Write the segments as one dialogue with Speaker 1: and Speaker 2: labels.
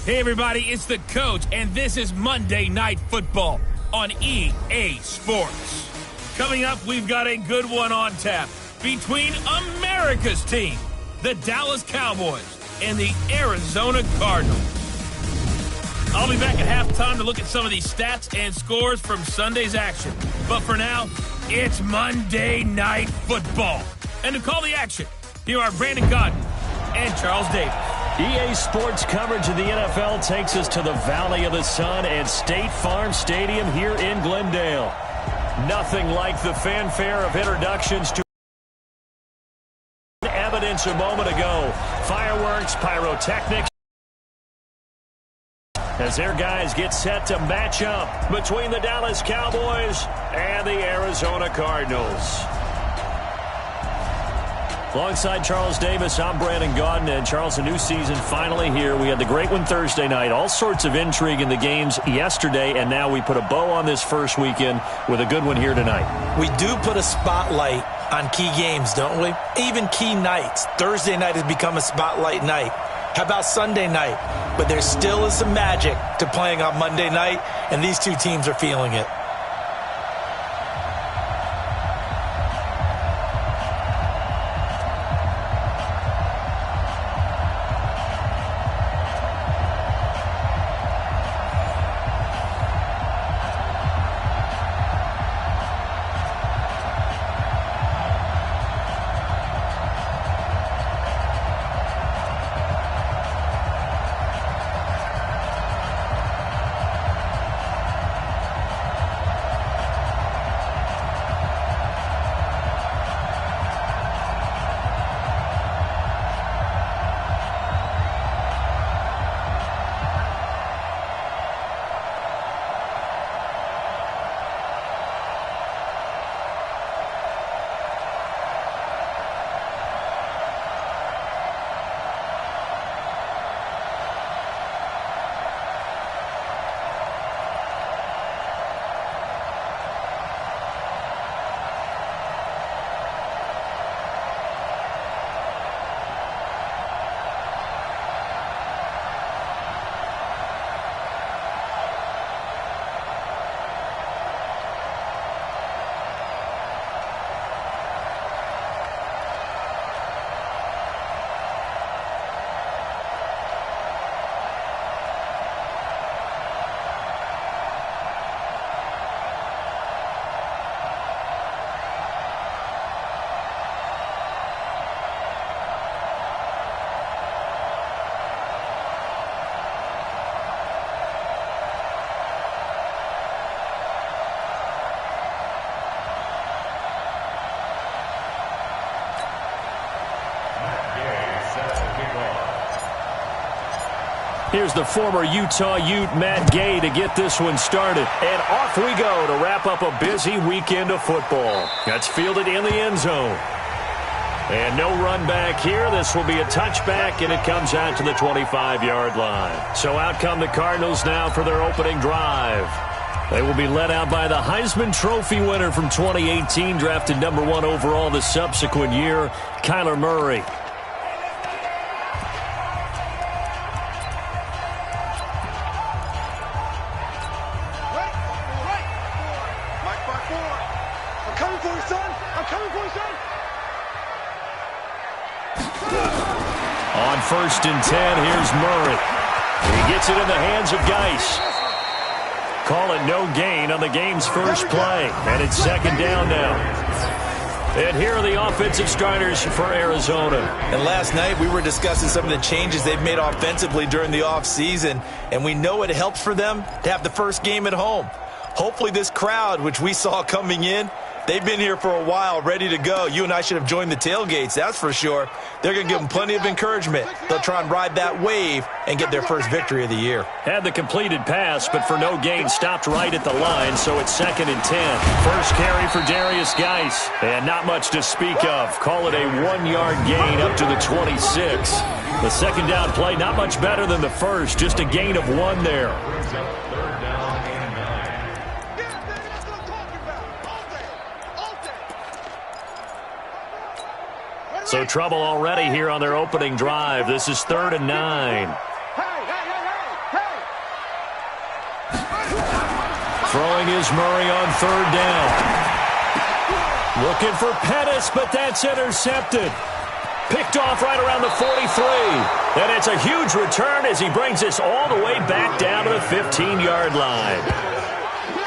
Speaker 1: Hey, everybody, it's the coach, and this is Monday Night Football on EA Sports. Coming up, we've got a good one on tap between America's team, the Dallas Cowboys, and the Arizona Cardinals. I'll be back at halftime to look at some of these stats and scores from Sunday's action. But for now, it's Monday Night Football. And to call the action, here are Brandon Godden and Charles Davis.
Speaker 2: EA Sports coverage of the NFL takes us to the Valley of the Sun and State Farm Stadium here in Glendale. Nothing like the fanfare of introductions to evidence a moment ago. Fireworks, pyrotechnics, as their guys get set to match up between the Dallas Cowboys and the Arizona Cardinals. Alongside Charles Davis, I'm Brandon Godden. And Charles, a new season finally here. We had the great one Thursday night. All sorts of intrigue in the games yesterday, and now we put a bow on this first weekend with a good one here tonight.
Speaker 3: We do put a spotlight on key games, don't we? Even key nights. Thursday night has become a spotlight night. How about Sunday night? But there still is some magic to playing on Monday night, and these two teams are feeling it.
Speaker 2: Here's the former Utah Ute, Matt Gay, to get this one started. And off we go to wrap up a busy weekend of football. That's fielded in the end zone. And no run back here. This will be a touchback, and it comes out to the 25-yard line. So out come the Cardinals now for their opening drive. They will be led out by the Heisman Trophy winner from 2018, drafted number 1 overall the subsequent year, Kyler Murray. On 1st and 10, here's Murray. He gets it in the hands of Geis. Call it no gain on the game's first play, and it's 2nd down now. And here are the offensive starters for Arizona.
Speaker 3: And last night we were discussing some of the changes they've made offensively during the offseason, and we know it helps for them to have the first game at home. Hopefully this crowd, which we saw coming in, they've been here for a while, ready to go. You and I should have joined the tailgates, that's for sure. They're going to give them plenty of encouragement. They'll try and ride that wave and get their first victory of the year.
Speaker 2: Had the completed pass, but for no gain, stopped right at the line, so it's 2nd and 10. First carry for Darius Geis, and not much to speak of. Call it a 1-yard gain up to the 26. The 2nd down play, not much better than the first, just a gain of 1 there. So trouble already here on their opening drive. This is 3rd and 9. Throwing is Murray on third down. Looking for Pettis, but that's intercepted. Picked off right around the 43. And it's a huge return as he brings us all the way back down to the 15-yard line.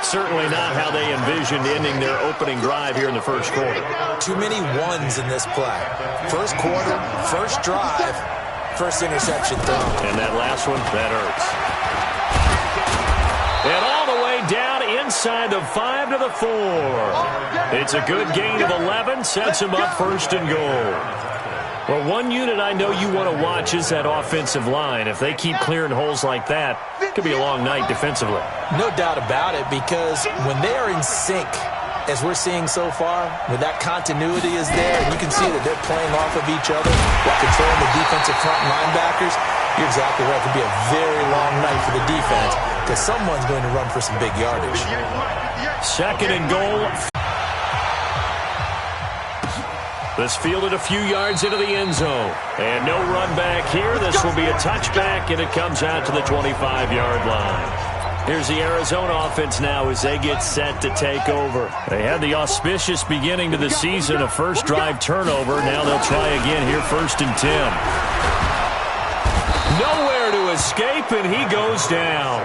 Speaker 2: Certainly not how they envisioned ending their opening drive here in the first quarter.
Speaker 3: Too many ones in this play. First quarter, first drive, first interception thrown.
Speaker 2: And that last one, that hurts. And all the way down inside the 5 to the 4. It's a good gain of 11, sets him up first and goal. Well, one unit I know you want to watch is that offensive line. If they keep clearing holes like that, it could be a long night defensively.
Speaker 3: No doubt about it, because when they are in sync, as we're seeing so far, when that continuity is there, and you can see that they're playing off of each other while controlling the defensive front linebackers, you're exactly right. It could be a very long night for the defense, because someone's going to run for some big yardage.
Speaker 2: Second and goal. This fielded a few yards into the end zone. And no run back here. This will be a touchback, and it comes out to the 25-yard line. Here's the Arizona offense now as they get set to take over. They had the auspicious beginning to the season, a first drive turnover. Now they'll try again here, 1st and 10. Nowhere to escape, and he goes down.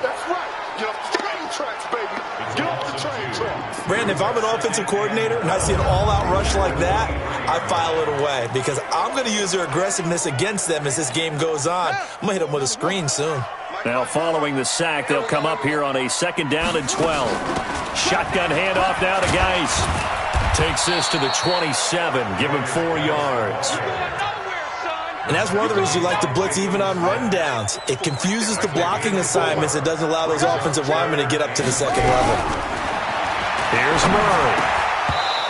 Speaker 4: That's right. Get off the train tracks, baby. Get off the train tracks.
Speaker 3: Brandon, if I'm an offensive coordinator and I see an all-out rush like that, I file it away because I'm going to use their aggressiveness against them as this game goes on. I'm going to hit them with a screen soon.
Speaker 2: Now following the sack, they'll come up here on a 2nd down and 12. Shotgun handoff now to Geis. Takes this to the 27, give him 4 yards.
Speaker 3: And that's one of the reasons you like to blitz even on rundowns. It confuses the blocking assignments. It doesn't allow those offensive linemen to get up to the second level.
Speaker 2: Here's Murray.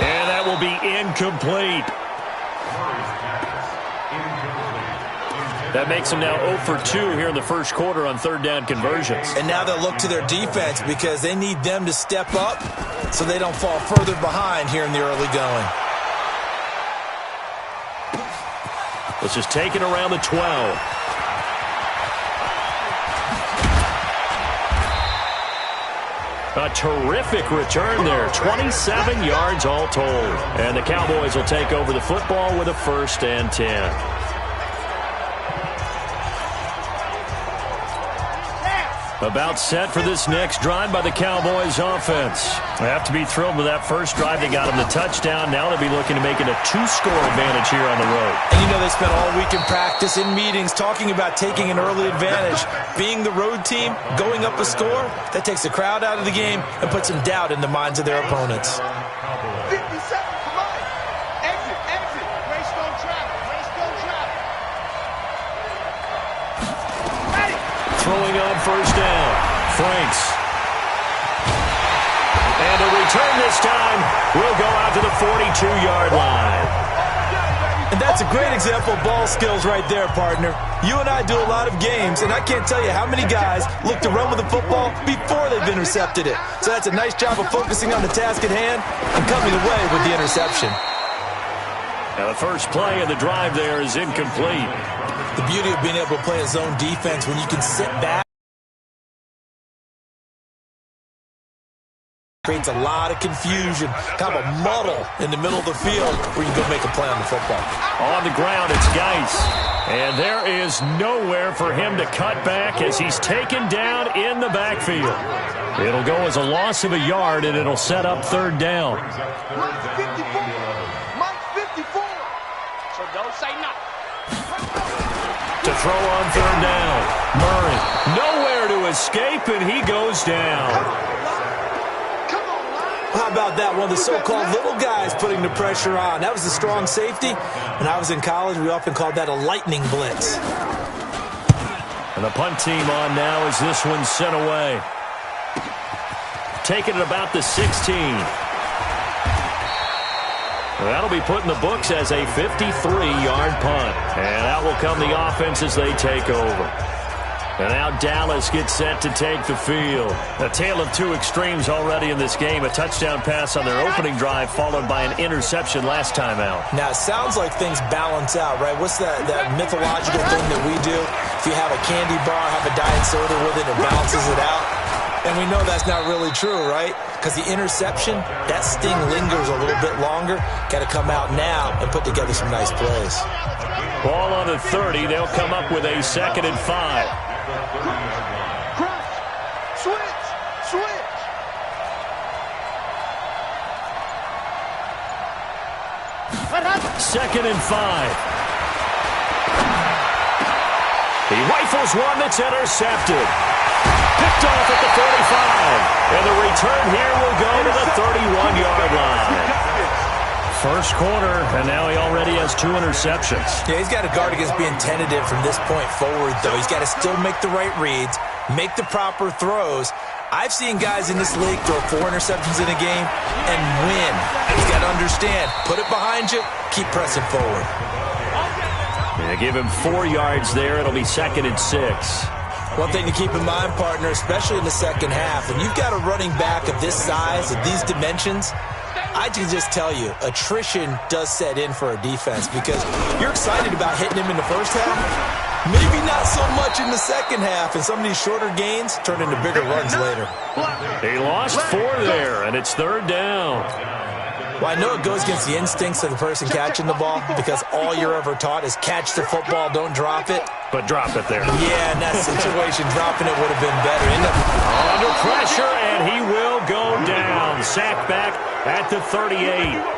Speaker 2: And that will be incomplete. That makes them now 0 for 2 here in the first quarter on 3rd down conversions.
Speaker 3: And now they'll look to their defense because they need them to step up so they don't fall further behind here in the early going.
Speaker 2: Let's just take it around the 12. A terrific return there. 27 yards all told. And the Cowboys will take over the football with a 1st and 10. About set for this next drive by the Cowboys offense. They have to be thrilled with that first drive. They got them the touchdown. Now they'll be looking to make it a 2-score advantage here on the road.
Speaker 3: And you know they spent all week in practice, in meetings, talking about taking an early advantage. Being the road team, going up a score, that takes the crowd out of the game and puts some doubt in the minds of their opponents.
Speaker 4: 50 seconds to line. Exit. Race don't travel.
Speaker 2: Throwing on 1st down. Franks. And a return this time will go out to the 42-yard line.
Speaker 3: And that's a great example of ball skills right there, partner. You and I do a lot of games, and I can't tell you how many guys look to run with the football before they've intercepted it. So that's a nice job of focusing on the task at hand and coming away with the interception.
Speaker 2: Now the first play of the drive there is incomplete.
Speaker 3: The beauty of being able to play a zone defense when you can sit back creates a lot of confusion, kind of a muddle in the middle of the field where you can go make a play on the football.
Speaker 2: On the ground, it's Geis. And there is nowhere for him to cut back as he's taken down in the backfield. It'll go as a loss of a yard, and it'll set up 3rd down.
Speaker 4: Mike 54. So don't say nothing.
Speaker 2: To throw on 3rd down. Murray, nowhere to escape, and he goes down.
Speaker 3: How about that? One of the so-called little guys putting the pressure on. That was the strong safety. When I was in college, we often called that a lightning blitz.
Speaker 2: And the punt team on now as this one's sent away. Taking it about the 16. That'll be put in the books as a 53-yard punt. And out will come the offense as they take over. And now Dallas gets set to take the field. A tale of two extremes already in this game. A touchdown pass on their opening drive followed by an interception last time out.
Speaker 3: Now, it sounds like things balance out, right? What's that mythological thing that we do? If you have a candy bar, have a diet soda with it, it balances it out. And we know that's not really true, right? Because the interception, that sting lingers a little bit longer. Got to come out now and put together some nice plays.
Speaker 2: Ball on the 30. They'll come up with a 2nd and 5.
Speaker 4: Switch.
Speaker 2: 2nd and 5. He rifles one that's intercepted. Picked off at the 45. And the return here will go to the 31-yard line. First quarter, and now he already has 2 interceptions.
Speaker 3: Yeah, he's got to guard against being tentative from this point forward, though. He's got to still make the right reads, make the proper throws. I've seen guys in this league throw 4 interceptions in a game and win. He's got to understand, put it behind you, keep pressing forward.
Speaker 2: Yeah, give him 4 yards there. It'll be 2nd and 6.
Speaker 3: One thing to keep in mind, partner, especially in the second half, when you've got a running back of this size, of these dimensions, I can just tell you, attrition does set in for a defense because you're excited about hitting him in the first half. Maybe not so much in the second half, and some of these shorter gains turn into bigger runs later.
Speaker 2: He lost 4 there, and it's 3rd down.
Speaker 3: Well, I know it goes against the instincts of the person catching the ball because all you're ever taught is catch the football, don't drop it.
Speaker 2: But drop it there.
Speaker 3: Yeah, in that situation, dropping it would have been better.
Speaker 2: Under pressure, and he will go down. Sack back at the 38.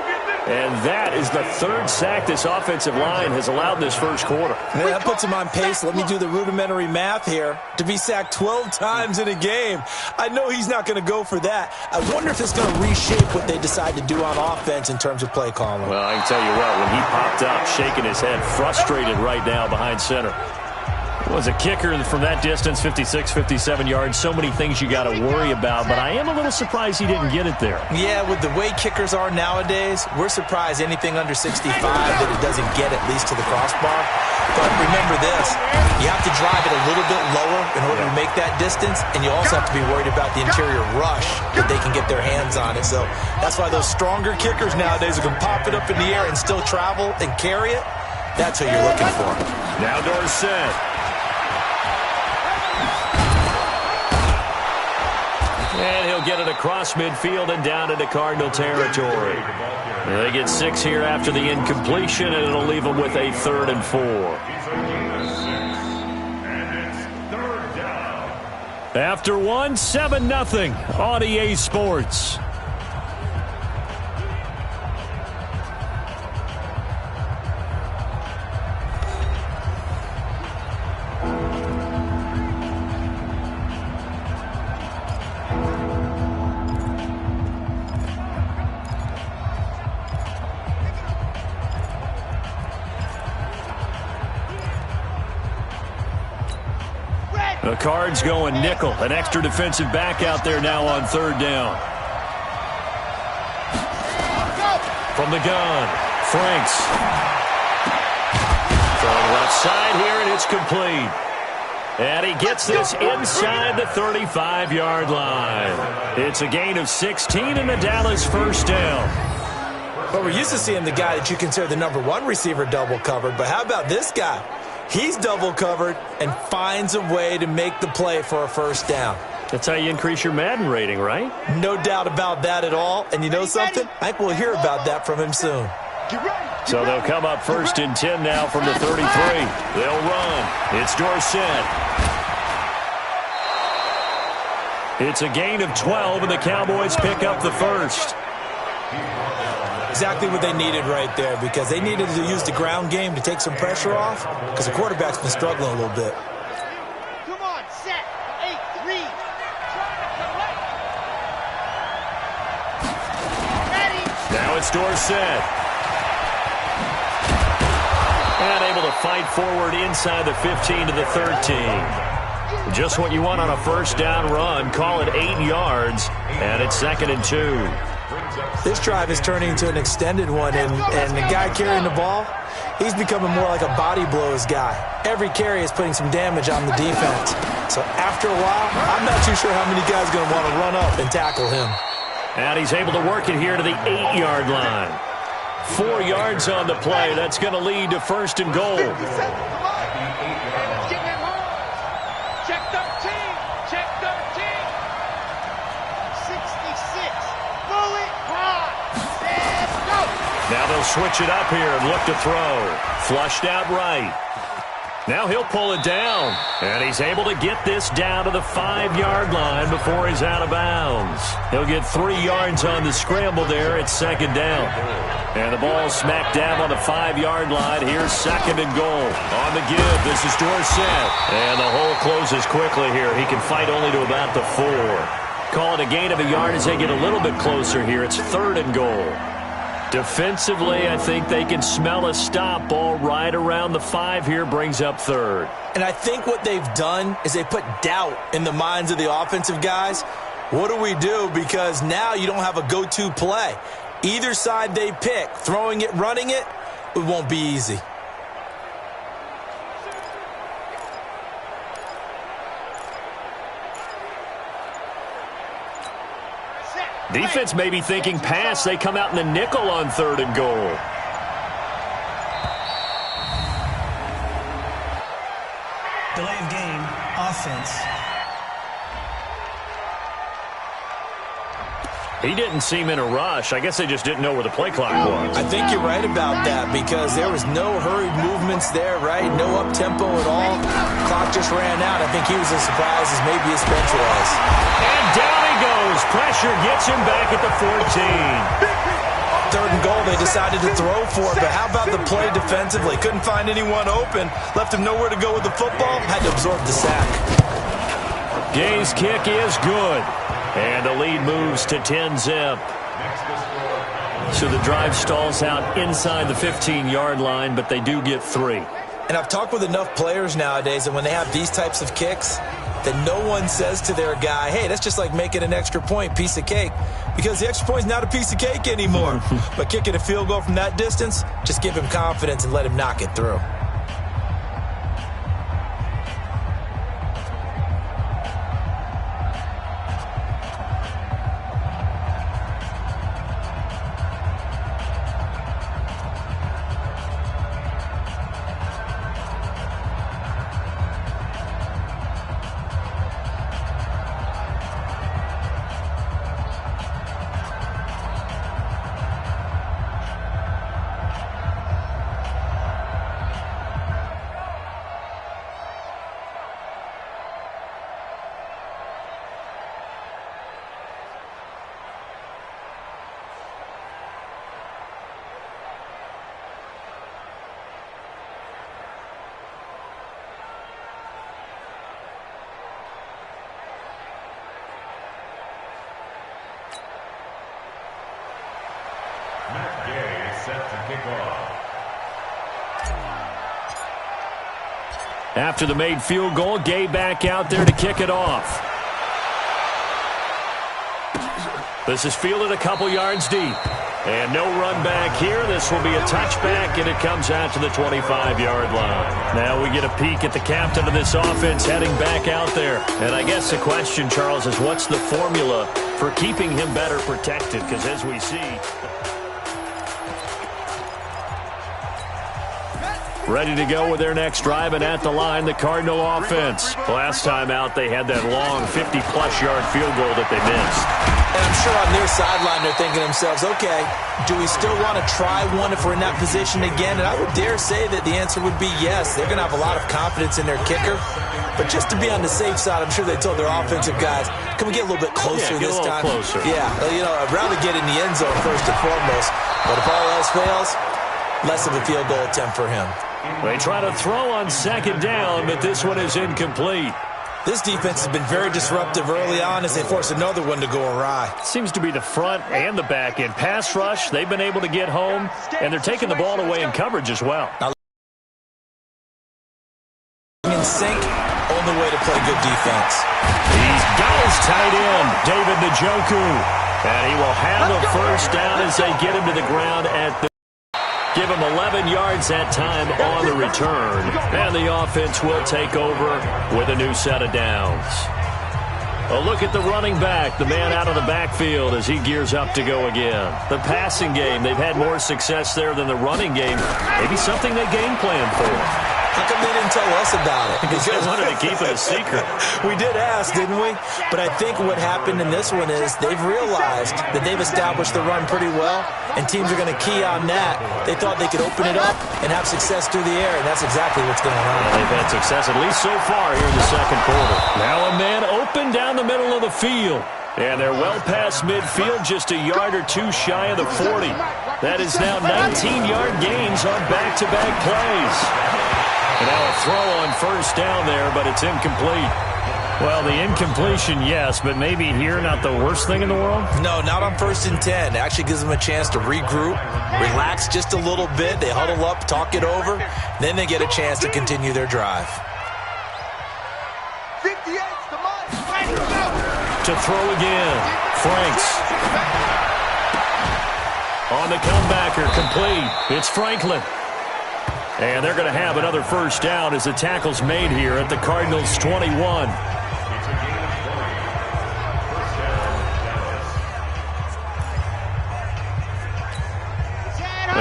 Speaker 2: And that is the 3rd sack this offensive line has allowed this first quarter.
Speaker 3: Yeah, that puts him on pace. Let me do the rudimentary math here. To be sacked 12 times in a game, I know he's not going to go for that. I wonder if it's going to reshape what they decide to do on offense in terms of play calling.
Speaker 2: Well, I can tell you what, when he popped up, shaking his head, frustrated right now behind center. Was a kicker from that distance, 56, 57 yards. So many things you got to worry about, but I am a little surprised he didn't get it there.
Speaker 3: Yeah, with the way kickers are nowadays, we're surprised anything under 65 that it doesn't get at least to the crossbar. But remember this, you have to drive it a little bit lower in order to make that distance, and you also have to be worried about the interior rush that they can get their hands on it. So that's why those stronger kickers nowadays who can pop it up in the air and still travel and carry it, that's what you're looking for.
Speaker 2: Now Dorsett. And he'll get it across midfield and down into Cardinal territory. They get 6 here after the incompletion, and it'll leave them with a 3rd and 4. After 1, 7-0 on EA Sports. The Cards going nickel. An extra defensive back out there now on 3rd down. From the gun, Franks. Throwing left side here, and it's complete. And he gets this inside the 35-yard line. It's a gain of 16 and the Dallas first down.
Speaker 3: But we're used to seeing the guy that you consider the number 1 receiver double covered. But how about this guy? He's double covered and finds a way to make the play for a first down.
Speaker 2: That's how you increase your Madden rating, right?
Speaker 3: No doubt about that at all. And you know something? I think we'll hear about that from him soon.
Speaker 2: So they'll come up 1st and 10 now from the 33. They'll run. It's Dorsett. It's a gain of 12, and the Cowboys pick up the first.
Speaker 3: Exactly what they needed right there, because they needed to use the ground game to take some pressure off, because the quarterback's been struggling a little bit.
Speaker 4: Come on, set. 8-3. Ready.
Speaker 2: Now it's Dorsett. And able to fight forward inside the 15 to the 13. Just what you want on a first down run. Call it 8 yards, and it's 2nd and 2.
Speaker 3: This drive is turning into an extended one, and the guy carrying the ball, he's becoming more like a body blows guy. Every carry is putting some damage on the defense. So after a while, I'm not too sure how many guys are going to want to run up and tackle him.
Speaker 2: And he's able to work it here to the 8-yard line. 4 yards on the play. That's going to lead to 1st and goal.
Speaker 4: Check 13. Check 13.
Speaker 2: switch it up here and look to throw. Flushed out right. Now he'll pull it down, and he's able to get this down to the 5-yard line before he's out of bounds. He'll get 3 yards on the scramble there. It's second down. And the ball smacked down on the 5-yard line. Here's second and goal. On the give, this is Dorsett. And the hole closes quickly here. He can fight only to about the 4. Call it a gain of a yard as they get a little bit closer here. It's third and goal. Defensively, I think they can smell a stop. Ball right around the 5 here, brings up third.
Speaker 3: And I think what they've done is they put doubt in the minds of the offensive guys. What do we do? Because now you don't have a go-to play. Either side they pick, throwing it, running it, it won't be easy.
Speaker 2: Defense may be thinking pass. They come out in the nickel on third and goal.
Speaker 5: Delay of game, offense.
Speaker 2: He didn't seem in a rush. I guess they just didn't know where the play clock was.
Speaker 3: I think you're right about that because there was no hurried movements there, right? No up-tempo at all. Clock just ran out. I think he was as surprised as maybe his bench was.
Speaker 2: And down he goes. Pressure gets him back at the 14.
Speaker 3: Third and goal, they decided to throw for it, but how about the play defensively? Couldn't find anyone open. Left him nowhere to go with the football. Had to absorb the sack.
Speaker 2: Gay's kick is good. And the lead moves to 10-zip. So the drive stalls out inside the 15-yard line, but they do get 3.
Speaker 3: And I've talked with enough players nowadays that when they have these types of kicks, that no one says to their guy, hey, that's just like making an extra point, piece of cake. Because the extra point is not a piece of cake anymore. But kicking a field goal from that distance, just give him confidence and let him knock it through.
Speaker 2: After the made field goal, Gay back out there to kick it off. This is fielded a couple yards deep. And no run back here. This will be a touchback, and it comes out to the 25-yard line. Now we get a peek at the captain of this offense heading back out there. And I guess the question, Charles, is what's the formula for keeping him better protected? Because as we see, ready to go with their next drive, and at the line, the Cardinal offense. Last time out, they had that long 50-plus yard field goal that they missed.
Speaker 3: And I'm sure on their sideline they're thinking to themselves, okay, do we still want to try one if we're in that position again? And I would dare say that the answer would be yes. They're going to have a lot of confidence in their kicker. But just to be on the safe side, I'm sure they told their offensive guys, can we get a little bit closer this time?
Speaker 2: Closer.
Speaker 3: Yeah, I'd rather get in the end zone first and foremost. But if all else fails, less of a field goal attempt for him.
Speaker 2: They try to throw on second down, but this one is incomplete.
Speaker 3: This defense has been very disruptive early on as they force another one to go awry.
Speaker 2: Seems to be the front and the back end. Pass rush, they've been able to get home, and they're taking the ball away in coverage as well.
Speaker 3: Now, in sync, only way to play good defense.
Speaker 2: He's got his tight end, David Njoku. And he will have the first down as they get him to the ground at the... Give him 11 yards that time on the return. And the offense will take over with a new set of downs. A look at the running back, the man out of the backfield as he gears up to go again. The passing game, they've had more success there than the running game. Maybe something they game plan for.
Speaker 3: How come they didn't tell us about it?
Speaker 2: Because they wanted to keep it a secret.
Speaker 3: We did ask, didn't we? But I think what happened in this one is they've realized that they've established the run pretty well, and teams are going to key on that. They thought they could open it up and have success through the air, and that's exactly what's going on.
Speaker 2: Yeah, they've had success, at least so far, here in the second quarter. Now a man open down the middle of the field. And they're well past midfield, just a yard or two shy of the 40. That is now 19-yard gains on back-to-back plays. And now a throw on first down there, but it's incomplete. Well, the incompletion, yes, but maybe here not the worst thing in the world?
Speaker 3: No, not on 1st and 10. It actually gives them a chance to regroup, relax just a little bit. They huddle up, talk it over, then they get a chance to continue their drive.
Speaker 4: 58 to mine.
Speaker 2: To throw again. Franks. On the comebacker, complete. It's Franklin. And they're going to have another first down as the tackle's made here at the Cardinals' 21.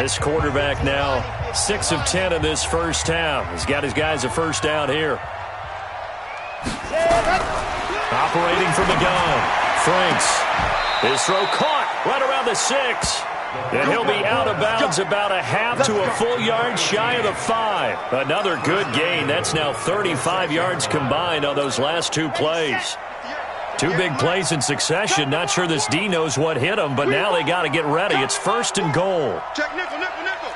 Speaker 2: This quarterback now 6 of 10 in this first half. He's got his guys a first down here. Operating from the gun. Franks. His throw caught right around the 6. And he'll be out of bounds about a half to a full yard shy of the 5. Another good gain. That's now 35 yards combined on those last two plays. Two big plays in succession. Not sure this D knows what hit him, but now they got to get ready. It's 1st and goal.
Speaker 4: Check nickel, nickel, nickel.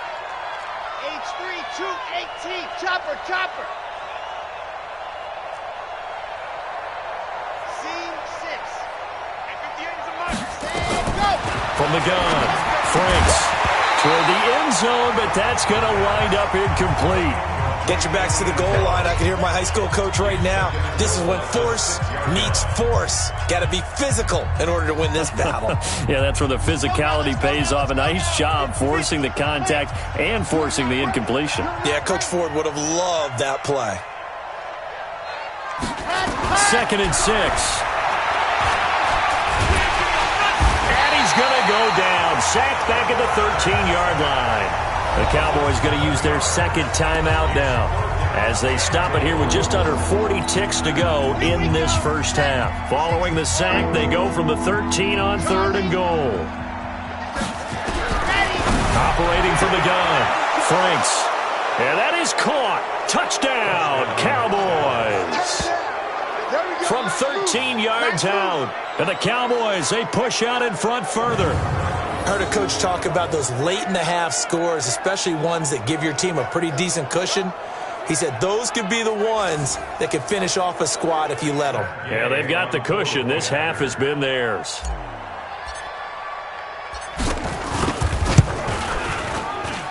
Speaker 4: H3, 218. Chopper, chopper.
Speaker 2: From the gun, Franks toward the end zone, but that's going to wind up incomplete.
Speaker 3: Get your backs to the goal line. I can hear my high school coach right now. This is when force meets force. Got to be physical in order to win this battle.
Speaker 2: Yeah, that's where the physicality pays off. A nice job forcing the contact and forcing the incompletion.
Speaker 3: Yeah, Coach Ford would have loved that play.
Speaker 2: 2nd and 6. Going to go down. Sacked back at the 13-yard line. The Cowboys going to use their second timeout now as they stop it here with just under 40 ticks to go in this first half. Following the sack, they go from the 13 on 3rd and goal. Operating from the gun, Franks. And that is caught. Touchdown, Cowboys. From 13 yards out. And the Cowboys, they push out in front further.
Speaker 3: Heard a coach talk about those late-in-the-half scores, especially ones that give your team a pretty decent cushion. He said those could be the ones that could finish off a squad if you let them.
Speaker 2: Yeah, they've got the cushion. This half has been theirs.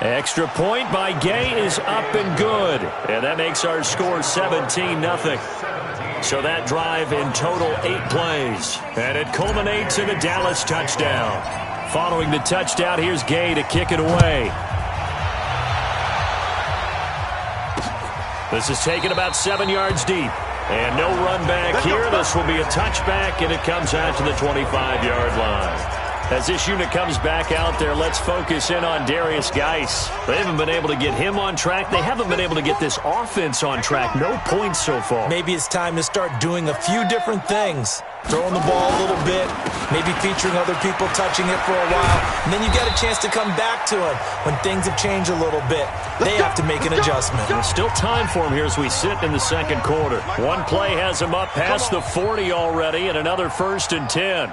Speaker 2: Extra point by Gay is up and good. And that makes our score 17-0. So that drive in total 8 plays. And it culminates in a Dallas touchdown. Following the touchdown, here's Gay to kick it away. This is taken about 7 yards deep. And no run back here. This will be a touchback, and it comes out to the 25-yard line. As this unit comes back out there, let's focus in on Darius Geis. They haven't been able to get him on track. They haven't been able to get this offense on track. No points so far.
Speaker 3: Maybe it's time to start doing a few different things. Throwing the ball a little bit, maybe featuring other people touching it for a while, and then you get a chance to come back to him when things have changed a little bit. They have to make an adjustment.
Speaker 2: There's still time for him here as we sit in the second quarter. One play has him up past the 40 already, and another 1st and 10.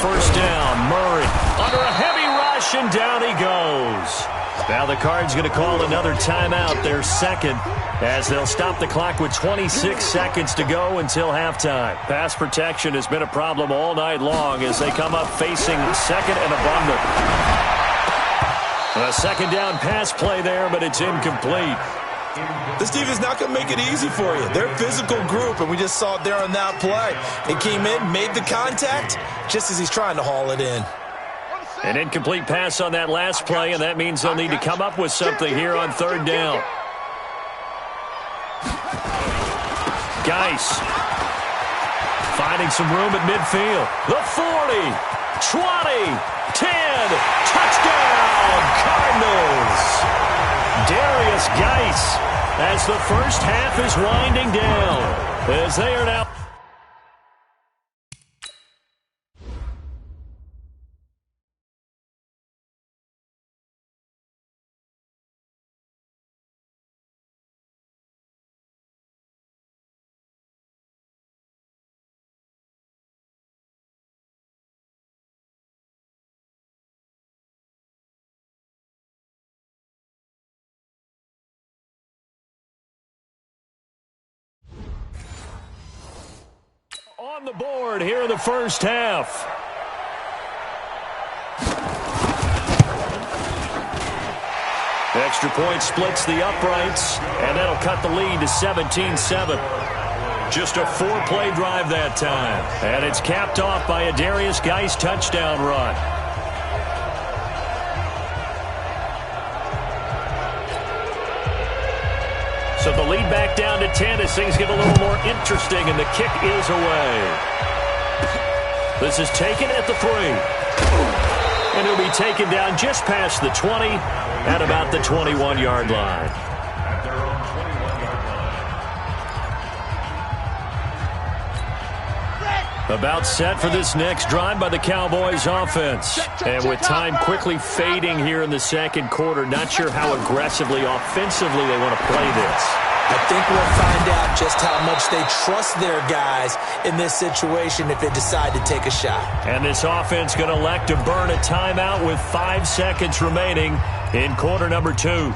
Speaker 2: First down, Murray under a heavy rush, and down he goes. Now the Cards going to call another timeout, their second, as they'll stop the clock with 26 seconds to go until halftime. Pass protection has been a problem all night long as they come up facing second and abundant. A second down pass play there, but it's incomplete.
Speaker 3: This team is not going to make it easy for you. They're a physical group, and we just saw it there on that play. It came in, made the contact, just as he's trying to haul it in.
Speaker 2: An incomplete pass on that last play, and that means they'll need to come up with something here on 3rd down. Geis finding some room at midfield. The 40, 20, 10, touchdown, Cardinals. Darius Geis as the first half is winding down. As they are now. On the board here in the first half. Extra point splits the uprights, and that'll cut the lead to 17-7. Just a 4-play drive that time. And it's capped off by a Darius Geis touchdown run. So the lead back down to 10 as things get a little more interesting, and the kick is away. This is taken at the 3. And it'll be taken down just past the 20 at about the 21-yard line. About set for this next drive by the Cowboys offense. And with time quickly fading here in the second quarter, not sure how aggressively, offensively they want to play this.
Speaker 3: I think we'll find out just how much they trust their guys in this situation if they decide to take a shot.
Speaker 2: And this offense going to elect to burn a timeout with 5 seconds remaining in quarter number 2.
Speaker 4: Ready.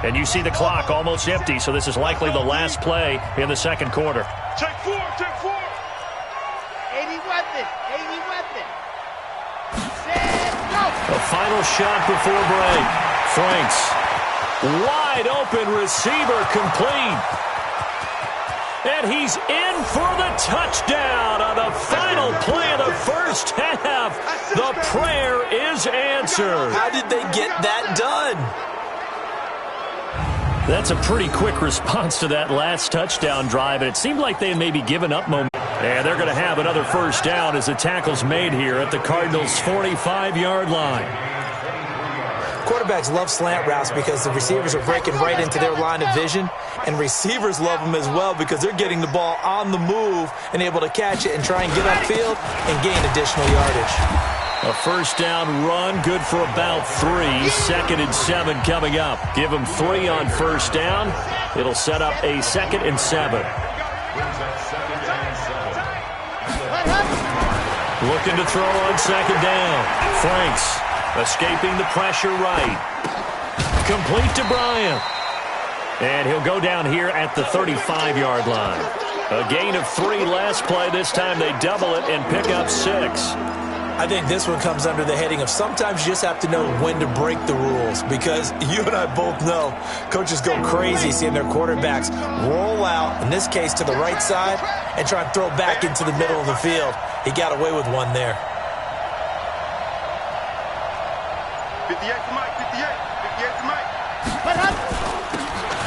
Speaker 2: And you see the clock almost empty, so this is likely the last play in the second quarter.
Speaker 4: Take 4. 80 weapon. Set, go.
Speaker 2: A final shot before break. Franks. Wide open receiver complete. And he's in for the touchdown on the final play of the first half. The prayer is answered.
Speaker 3: How did they get that done?
Speaker 2: That's a pretty quick response to that last touchdown drive, and it seemed like they had maybe given up momentum. And they're going to have another first down as the tackle's made here at the Cardinals' 45-yard line.
Speaker 3: Quarterbacks love slant routes because the receivers are breaking right into their line of vision, and receivers love them as well because they're getting the ball on the move and able to catch it and try and get upfield and gain additional yardage.
Speaker 2: A first down run, good for about 3. 2nd and 7 coming up. Give them 3 on first down. It'll set up a 2nd and 7. Looking to throw on second down. Franks escaping the pressure right. Complete to Bryant. And he'll go down here at the 35-yard line. A gain of 3 last play. This time they double it and pick up 6.
Speaker 3: I think this one comes under the heading of sometimes you just have to know when to break the rules, because you and I both know coaches go crazy seeing their quarterbacks roll out, in this case to the right side, and try and throw back into the middle of the field. He got away with one there.
Speaker 4: 58 to Mike. 58 to Mike.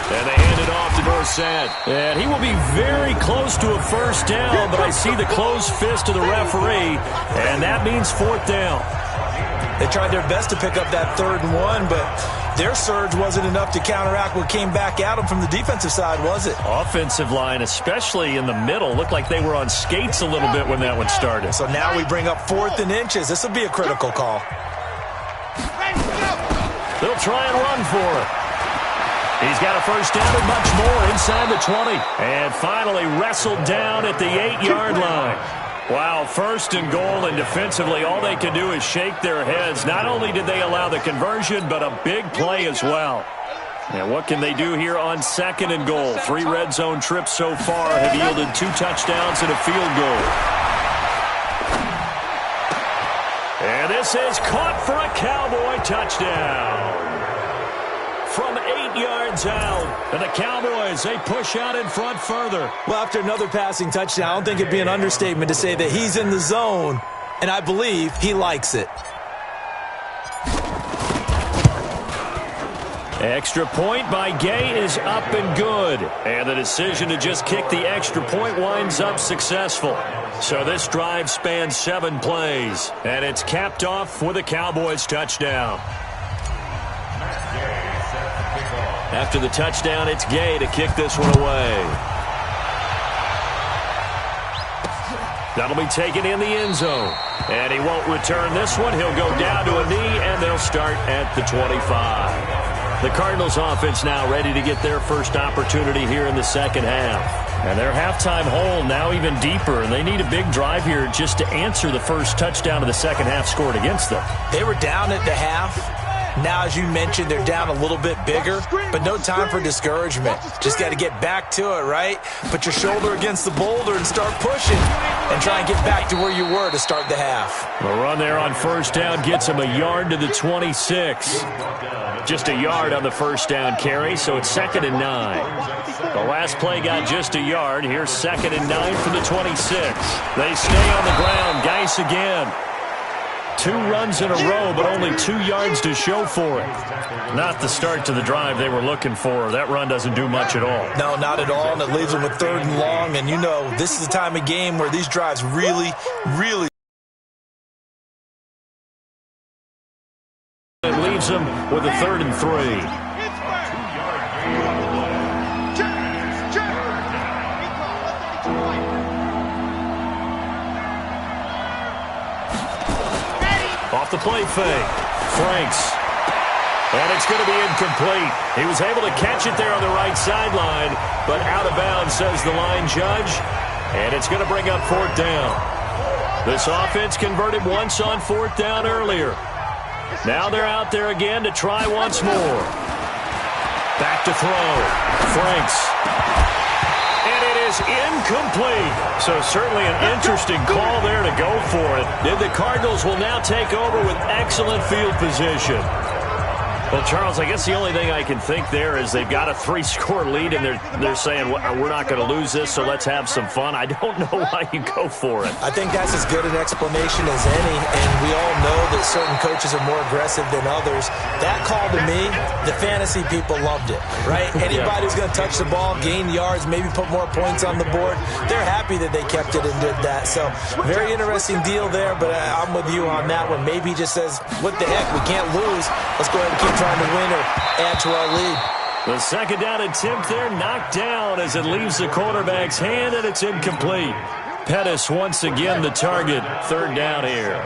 Speaker 2: And they hand it off to Dorsett. And he will be very close to a first down, but I see the closed fist of the referee, and that means 4th down.
Speaker 3: They tried their best to pick up that 3rd and 1, but their surge wasn't enough to counteract what came back at them from the defensive side, was it?
Speaker 2: Offensive line, especially in the middle, looked like they were on skates a little bit when that one started.
Speaker 3: So now we bring up 4th and inches. This will be a critical call.
Speaker 2: They'll try and run for it. He's got a first down and much more inside the 20. And finally wrestled down at the 8-yard line. Wow, 1st and goal, and defensively all they can do is shake their heads. Not only did they allow the conversion, but a big play as well. And what can they do here on 2nd and goal? 3 red zone trips so far have yielded 2 touchdowns and a field goal. And this is caught for a Cowboy touchdown. From 8 yards out, and the Cowboys, they push out in front further.
Speaker 3: Well, after another passing touchdown, I don't think it'd be an understatement to say that he's in the zone, and I believe he likes it.
Speaker 2: Extra point by Gay is up and good. And the decision to just kick the extra point winds up successful. So this drive spans 7 plays, and it's capped off with a Cowboys touchdown. After the touchdown, it's Gay to kick this one away. That'll be taken in the end zone. And he won't return this one. He'll go down to a knee, and they'll start at the 25. The Cardinals offense now ready to get their first opportunity here in the second half. And their halftime hole now even deeper, and they need a big drive here just to answer the first touchdown of the second half scored against them.
Speaker 3: They were down at the half. Now, as you mentioned, they're down a little bit bigger, but no time for discouragement. Just got to get back to it, right? Put your shoulder against the boulder and start pushing and try and get back to where you were to start the half.
Speaker 2: The run there on first down gets him a yard to the 26. Just a yard on the first down carry, so it's 2nd and 9. The last play got just a yard. Here's 2nd and 9 for the 26. They stay on the ground. Geis again. 2 runs in a row, but only 2 yards to show for it. Not the start to the drive they were looking for. That run doesn't do much at all.
Speaker 3: No, not at all, and it leaves them with 3rd and long. And you know, this is the time of game where these drives really, really...
Speaker 2: It leaves them with a 3rd and 3. Off the play fake. Franks. And it's going to be incomplete. He was able to catch it there on the right sideline, but out of bounds, says the line judge. And it's going to bring up 4th down. This offense converted once on 4th down earlier. Now they're out there again to try once more. Back to throw. Franks. And it is incomplete. So certainly an interesting call there to go for it. And the Cardinals will now take over with excellent field position. Well, Charles, I guess the only thing I can think there is they've got a 3-score lead, and they're saying, well, we're not going to lose this, so let's have some fun. I don't know why you go for it.
Speaker 3: I think that's as good an explanation as any, and we all know that certain coaches are more aggressive than others. That call to me, the fantasy people loved it, right? Anybody who's going to touch the ball, gain yards, maybe put more points on the board, they're happy that they kept it and did that. So very interesting deal there, but I'm with you on that one. Maybe he just says, what the heck, we can't lose. Let's go ahead and keep trying to win or add to our lead.
Speaker 2: The second down attempt there knocked down as it leaves the quarterback's hand, and it's incomplete. Pettis once again the target. 3rd down here.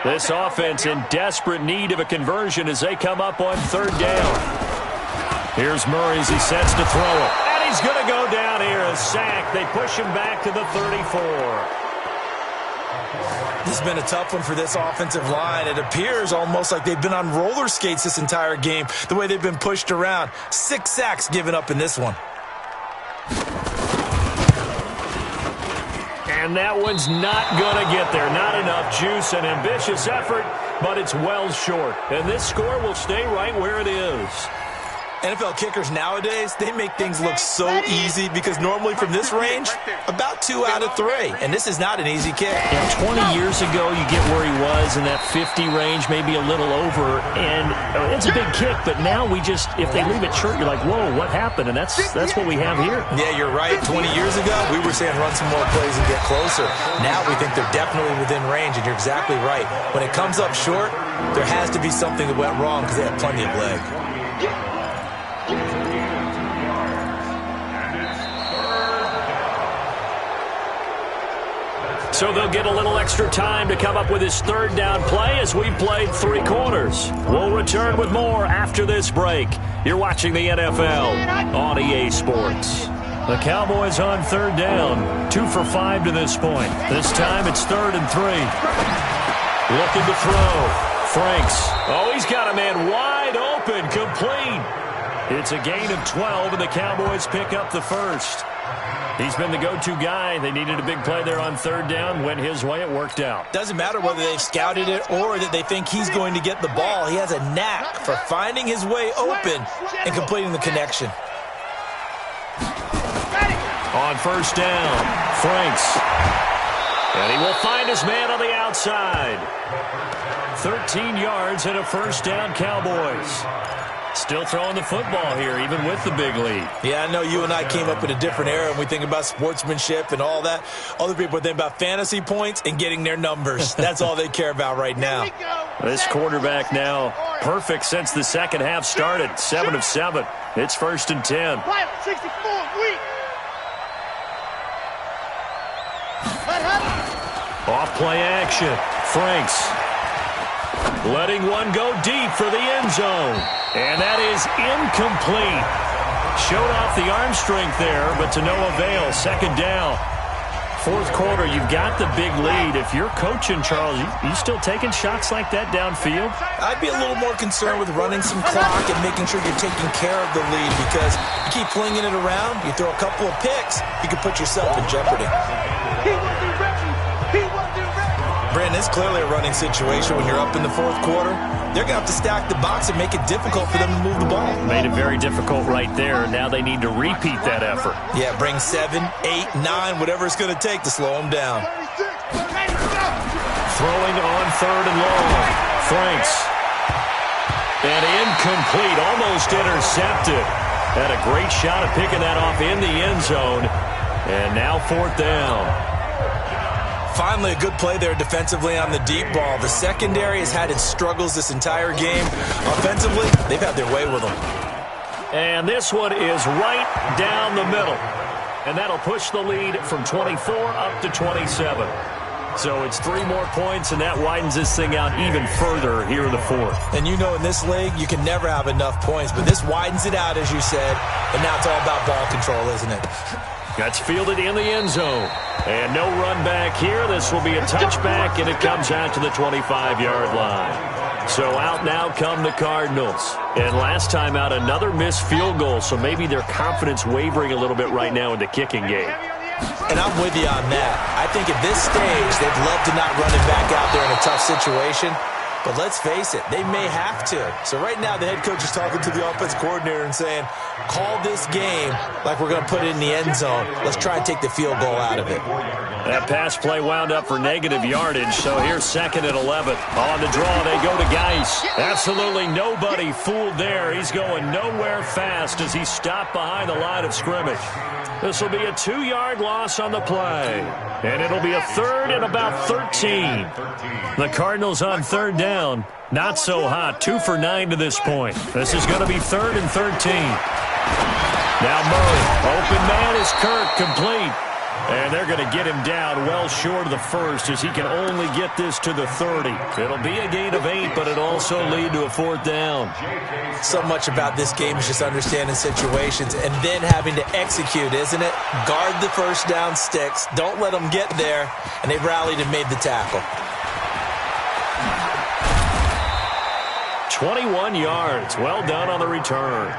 Speaker 2: This offense in desperate need of a conversion as they come up on 3rd down. Here's Murray as he sets to throw it. And he's going to go down here. A sack. They push him back to the 34.
Speaker 3: This has been a tough one for this offensive line. It appears almost like they've been on roller skates this entire game, the way they've been pushed around. 6 sacks given up in this one.
Speaker 2: And that one's not going to get there. Not enough juice. An ambitious effort, but it's well short. And this score will stay right where it is.
Speaker 3: NFL kickers nowadays, they make things look so easy because normally from this range, about 2 out of 3. And this is not an easy kick.
Speaker 2: And 20 years ago, you get where he was in that 50 range, maybe a little over. And it's a big kick, but now we just, if they leave it short, you're like, whoa, what happened? And that's what we have here.
Speaker 3: Yeah, you're right. 20 years ago, we were saying run some more plays and get closer. Now we think they're definitely within range, and you're exactly right. When it comes up short, there has to be something that went wrong because they had plenty of leg.
Speaker 2: So they'll get a little extra time to come up with his 3rd down play as we played 3 quarters. We'll return with more after this break. You're watching the NFL on EA Sports. The Cowboys on 3rd down. 2 for 5 to this point. This time it's 3rd and 3. Looking to throw. Franks. Oh, he's got a man wide open. Complete. It's a gain of 12, and the Cowboys pick up the first. He's been the go-to guy. They needed a big play there on 3rd down. Went his way. It worked out.
Speaker 3: Doesn't matter whether they've scouted it or that they think he's going to get the ball. He has a knack for finding his way open and completing the connection.
Speaker 2: On 1st down, Franks. And he will find his man on the outside. 13 yards and a 1st down, Cowboys. Still throwing the football here, even with the big lead.
Speaker 3: Yeah, I know you and I came up in a different era, and we think about sportsmanship and all that. Other people think about fantasy points and getting their numbers. That's all they care about right now.
Speaker 2: This quarterback now perfect since the second half started. 7 of 7. It's 1st and 10. Off play action. Franks letting one go deep for the end zone. And that is incomplete. Showed off the arm strength there, but to no avail. 2nd down. 4th quarter, you've got the big lead. If you're coaching, Charles, you still taking shots like that downfield?
Speaker 3: I'd be a little more concerned with running some clock and making sure you're taking care of the lead, because you keep flinging it around, you throw a couple of picks, you can put yourself in jeopardy. Brandon, it's clearly a running situation when you're up in the 4th quarter. They're going to have to stack the box and make it difficult for them to move the ball.
Speaker 2: Made it very difficult right there. Now they need to repeat that effort.
Speaker 3: Yeah, bring 7, 8, 9, whatever it's going to take to slow them down.
Speaker 2: Throwing on 3rd and long. Franks. And incomplete, almost intercepted. Had a great shot at picking that off in the end zone. And now 4th down.
Speaker 3: Finally, a good play there defensively on the deep ball. The secondary has had its struggles this entire game. Offensively, they've had their way with them.
Speaker 2: And this one is right down the middle. And that'll push the lead from 24 up to 27. So it's 3 more points, and that widens this thing out even further here in the 4th.
Speaker 3: And you know, in this league, you can never have enough points, but this widens it out, as you said, and now it's all about ball control, isn't it?
Speaker 2: That's fielded in the end zone. And no run back here. This will be a touchback, and it comes out to the 25-yard line. So out now come the Cardinals. And last time out, another missed field goal, so maybe their confidence wavering a little bit right now in the kicking game.
Speaker 3: And I'm with you on that. I think at this stage, they'd love to not run it back out there in a tough situation. But let's face it, they may have to. So right now, the head coach is talking to the offense coordinator and saying, call this game like we're going to put it in the end zone. Let's try and take the field goal out of it.
Speaker 2: That pass play wound up for negative yardage, so here's 2nd and 11. On the draw, they go to Geis. Absolutely nobody fooled there. He's going nowhere fast as he stopped behind the line of scrimmage. This will be a 2-yard loss on the play. And it'll be a 3rd and about 13. The Cardinals on 3rd down. Not so hot. 2 for 9 to this point. This is going to be 3rd and 13. Now Murray. Open man is Kirk. Complete. And they're going to get him down well short of the 1st as he can only get this to the 30. It'll be a gain of 8, but it'll also lead to a 4th down.
Speaker 3: So much about this game is just understanding situations and then having to execute, isn't it? Guard the 1st down sticks. Don't let them get there. And they've rallied and made the tackle.
Speaker 2: 21 yards. Well done on the return.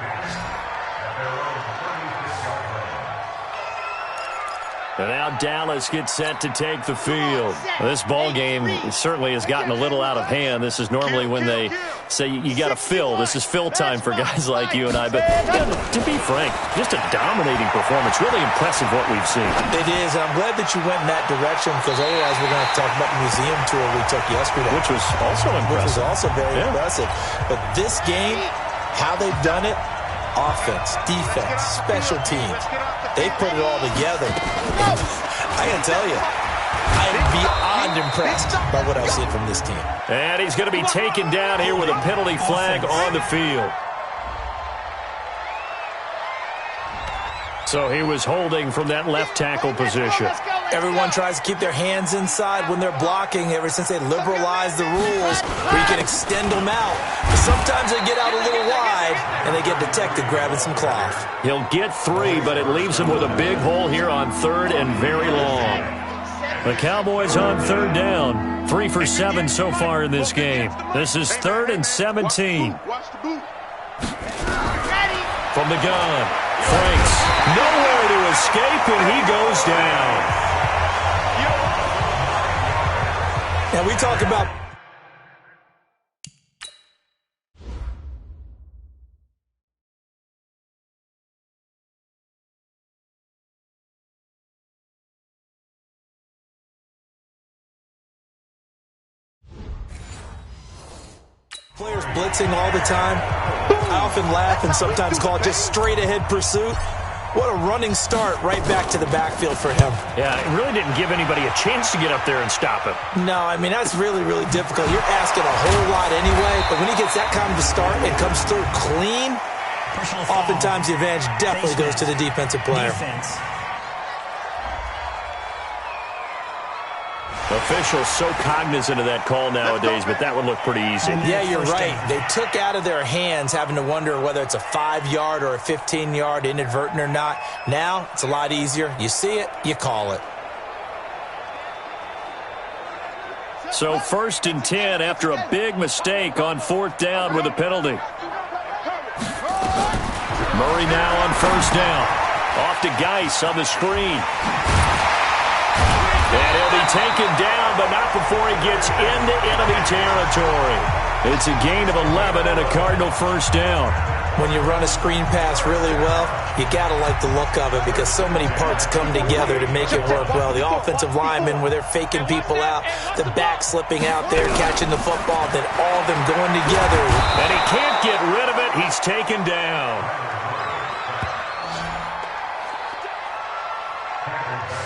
Speaker 2: And now Dallas gets set to take the field. This ball game certainly has gotten a little out of hand. This is normally when they say you got to fill. This is fill time for guys like you and I. But yeah, to be frank, just a dominating performance. Really impressive what we've seen.
Speaker 3: It is, and I'm glad that you went in that direction, because otherwise we're going to have to talk about the museum tour we took yesterday.
Speaker 2: Which was also impressive.
Speaker 3: Which was also very impressive. But this game, how they've done it, offense, defense, special teams, they put it all together. I got to tell you, I am beyond impressed by what I've seen from this team.
Speaker 2: And he's going to be taken down here with a penalty flag on the field. So he was holding from that left tackle position.
Speaker 3: Everyone tries to keep their hands inside when they're blocking ever since they liberalized the rules where you can extend them out. But sometimes they get out a little wide and they get detected grabbing some cloth.
Speaker 2: He'll get 3, but it leaves him with a big hole here on 3rd and very long. The Cowboys on 3rd down. 3 for 7 so far in this game. This is 3rd and 17. From the gun, Franks. Nowhere to escape, and he goes down.
Speaker 3: Now we talk about players blitzing all the time. I often laugh and sometimes call it just straight-ahead pursuit. What a running start right back to the backfield for him.
Speaker 2: Yeah, it really didn't give anybody a chance to get up there and stop him.
Speaker 3: No, I mean, that's really, really difficult. You're asking a whole lot anyway, but when he gets that kind of a start and comes through clean, oftentimes the advantage definitely goes to the defensive player.
Speaker 2: Officials so cognizant of that call nowadays, but that one looked pretty easy.
Speaker 3: Yeah, you're right. They took out of their hands having to wonder whether it's a 5-yard or a 15-yard, inadvertent or not. Now, it's a lot easier. You see it, you call it.
Speaker 2: So 1st and 10 after a big mistake on 4th down with a penalty. Murray now on 1st down. Off to Geis on the screen. And he'll be taken down, but not before he gets into enemy territory. It's a gain of 11 and a Cardinal 1st down.
Speaker 3: When you run a screen pass really well, you got to like the look of it because so many parts come together to make it work well. The offensive linemen, where they're faking people out, the back slipping out there, catching the football, then all of them going together.
Speaker 2: And he can't get rid of it. He's taken down.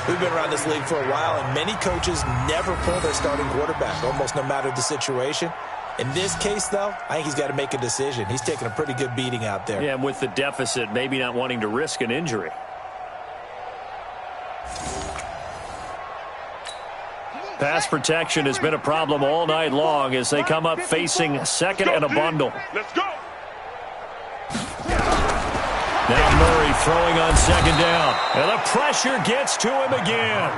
Speaker 3: We've been around this league for a while, and many coaches never pull their starting quarterback, almost no matter the situation. In this case, though, I think he's got to make a decision. He's taking a pretty good beating out there.
Speaker 2: Yeah, and with the deficit, maybe not wanting to risk an injury. Pass protection has been a problem all night long as they come up facing 2nd and a bundle.
Speaker 4: Let's go.
Speaker 2: Now Murray throwing on 2nd down. And the pressure gets to him again.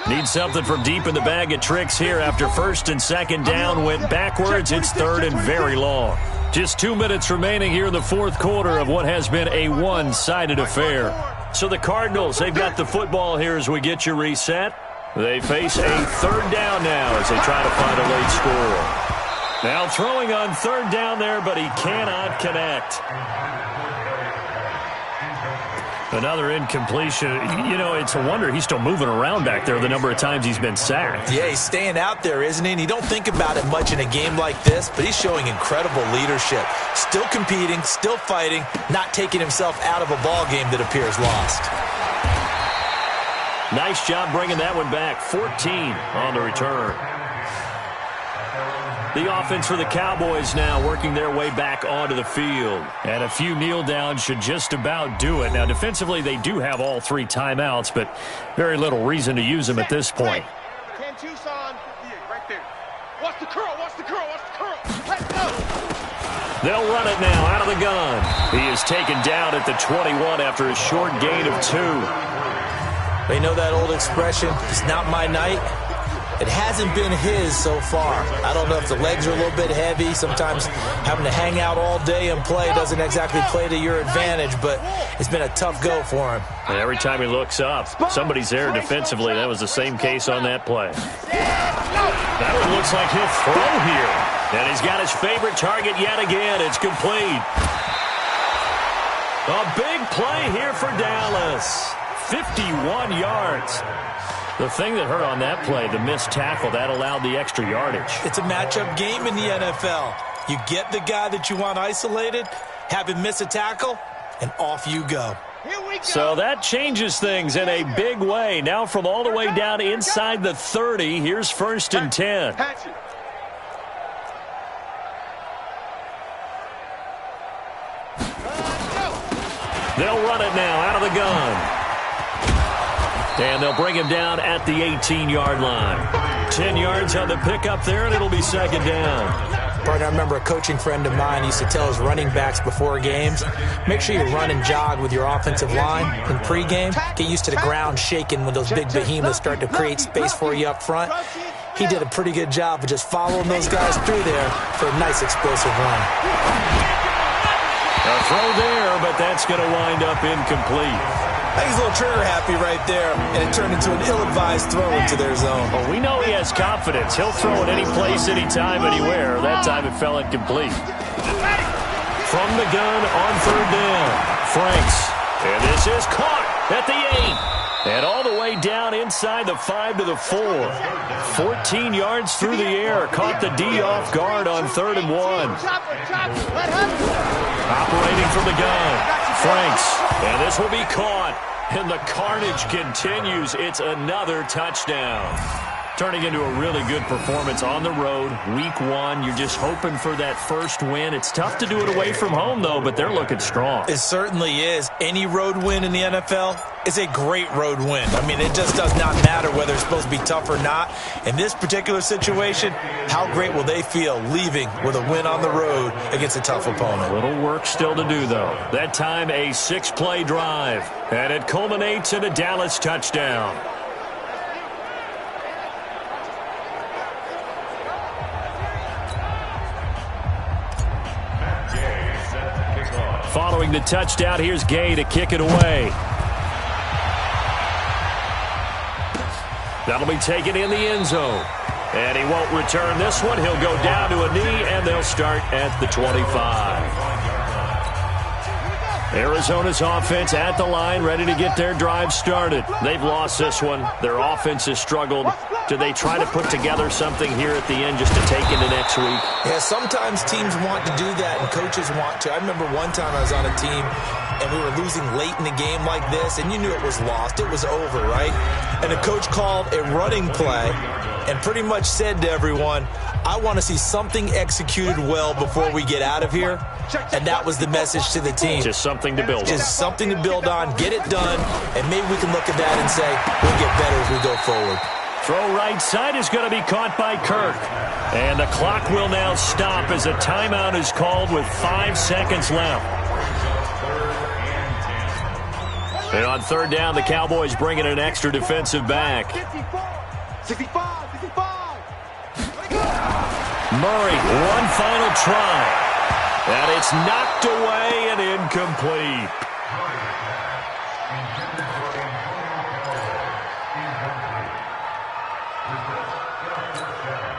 Speaker 2: Need something from deep in the bag of tricks here after 1st and 2nd down went backwards. It's 3rd and very long. Just 2 minutes remaining here in the 4th quarter of what has been a one-sided affair. So the Cardinals, they've got the football here as we get you reset. They face a 3rd down now as they try to find a late score. Now throwing on 3rd down there, but he cannot connect. Another incompletion. You know, it's a wonder he's still moving around back there the number of times he's been sacked.
Speaker 3: Yeah, he's staying out there, isn't he? And you don't think about it much in a game like this, but he's showing incredible leadership. Still competing, still fighting, not taking himself out of a ball game that appears lost.
Speaker 2: Nice job bringing that one back. 14 on the return. The offense for the Cowboys now working their way back onto the field. And a few kneel downs should just about do it. Now, defensively, they do have all 3 timeouts, but very little reason to use them at this point.
Speaker 4: 10 Tucson, right there. Watch the curl, watch the curl, watch the curl. Let's go.
Speaker 2: They'll run it now out of the gun. He is taken down at the 21 after a short gain of 2.
Speaker 3: They know that old expression, it's not my night. It hasn't been his so far. I don't know if the legs are a little bit heavy. Sometimes having to hang out all day and play doesn't exactly play to your advantage, but it's been a tough go for him.
Speaker 2: And every time he looks up, somebody's there defensively. That was the same case on that play. That one looks like he'll throw here. And he's got his favorite target yet again. It's complete. A big play here for Dallas. 51 yards. The thing that hurt on that play, the missed tackle, that allowed the extra yardage.
Speaker 3: It's a matchup game in the NFL. You get the guy that you want isolated, have him miss a tackle, and off you go.
Speaker 4: Here we go.
Speaker 2: So that changes things in a big way. Now from all the way down inside the 30, here's 1st and 10.
Speaker 4: Patch it.
Speaker 2: They'll run it now out of the gun. And they'll bring him down at the 18-yard line. 10 yards on the pickup there, and it'll be 2nd down.
Speaker 3: Partner, I remember a coaching friend of mine used to tell his running backs before games, make sure you run and jog with your offensive line in pregame. Get used to the ground shaking when those big behemoths start to create space for you up front. He did a pretty good job of just following those guys through there for a nice explosive run.
Speaker 2: A throw there, but that's going to wind up incomplete.
Speaker 3: I think he's a little trigger happy right there, and it turned into an ill-advised throw into their zone.
Speaker 2: Well, we know he has confidence. He'll throw it any place, anytime, anywhere. That time it fell incomplete. From the gun on 3rd down, Franks. And this is caught at the 8. And all the way down inside the 5 to the 4. 14 yards through the air. Caught the D off guard on 3rd and 1. Operating from the gun. Franks. And this will be caught. And the carnage continues. It's another touchdown. Turning into a really good performance on the road. Week 1, you're just hoping for that first win. It's tough to do it away from home, though, but they're looking strong.
Speaker 3: It certainly is. Any road win in the NFL is a great road win. I mean, it just does not matter whether it's supposed to be tough or not. In this particular situation, how great will they feel leaving with a win on the road against a tough opponent?
Speaker 2: A little work still to do, though. That time, a 6-play drive. And it culminates in a Dallas touchdown. Following the touchdown, here's Gay to kick it away. That'll be taken in the end zone. And he won't return this one. He'll go down to a knee, and they'll start at the 25. Arizona's offense at the line, ready to get their drive started. They've lost this one. Their offense has struggled. Do they try to put together something here at the end just to take into next week?
Speaker 3: Yeah, sometimes teams want to do that, and coaches want to. I remember one time I was on a team, and we were losing late in a game like this, and you knew it was lost. It was over, right? And the coach called a running play and pretty much said to everyone, I want to see something executed well before we get out of here. And that was the message to the team.
Speaker 2: Just something to build on.
Speaker 3: Just something to build on, get it done, and maybe we can look at that and say, we'll get better as we go forward.
Speaker 2: Throw right side is going to be caught by Kirk. And the clock will now stop as a timeout is called with 5 seconds left. And on 3rd down, the Cowboys bring in an extra defensive back.
Speaker 4: 65.
Speaker 2: Murray, one final try. And it's knocked away and incomplete.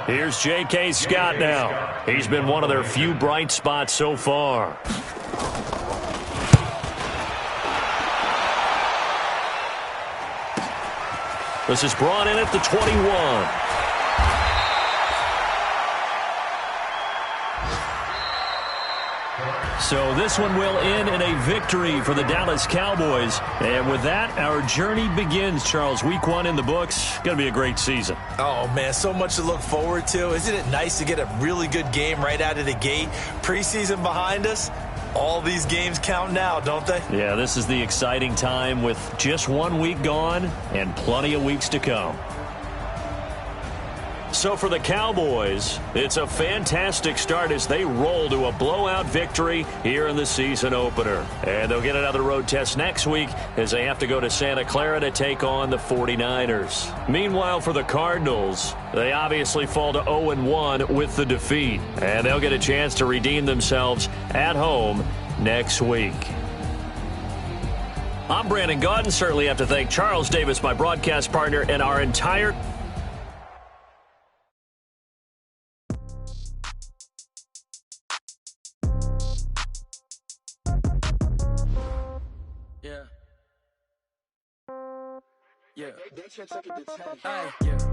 Speaker 2: Here's J.K. Scott now. He's been one of their few bright spots so far. This is brought in at the 21. So this one will end in a victory for the Dallas Cowboys. And with that, our journey begins, Charles. Week 1 in the books. Going to be a great season.
Speaker 3: Oh, man, so much to look forward to. Isn't it nice to get a really good game right out of the gate? Preseason behind us. All these games count now, don't they?
Speaker 2: Yeah, this is the exciting time with just 1 week gone and plenty of weeks to come. So for the Cowboys, it's a fantastic start as they roll to a blowout victory here in the season opener. And they'll get another road test next week as they have to go to Santa Clara to take on the 49ers. Meanwhile, for the Cardinals, they obviously fall to 0-1 with the defeat. And they'll get a chance to redeem themselves at home next week. I'm Brandon Gaudin. Certainly have to thank Charles Davis, my broadcast partner, and our entire
Speaker 6: Yeah.